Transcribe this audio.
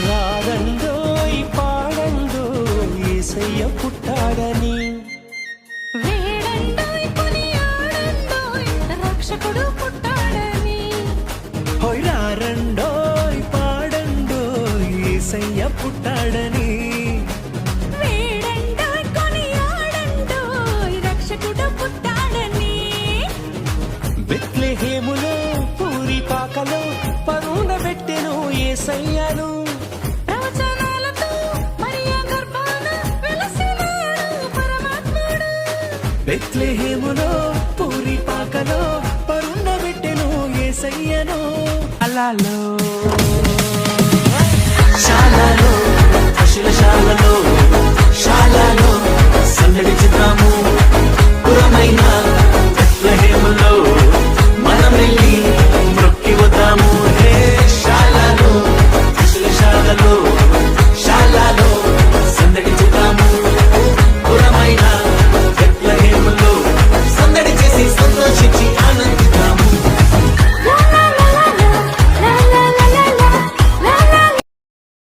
రారండోయ్ పాడండో యేసయ్య పుట్టాడని, వేడండోయ్ కొనియాడండోయ్ రక్షకుడు పుట్టాడని. హోయ్ రారండోయ్ పాడండోయ్ యేసయ్య పుట్టాడని, వేడండోయ్ కొనియాడండోయ్ రక్షకుడు పుట్టాడని. బెత్లెహేములో పూరి పాకలో పరుండ పెట్టెను యేసయ్యను, ప్రవచనాలతో మరియ గర్భాన వెలసినాడు పరమాత్ముడు. బెత్లెహేములో పూరి పాకలో పరుండ పెట్టెను యేసయ్యను. అల్లాలో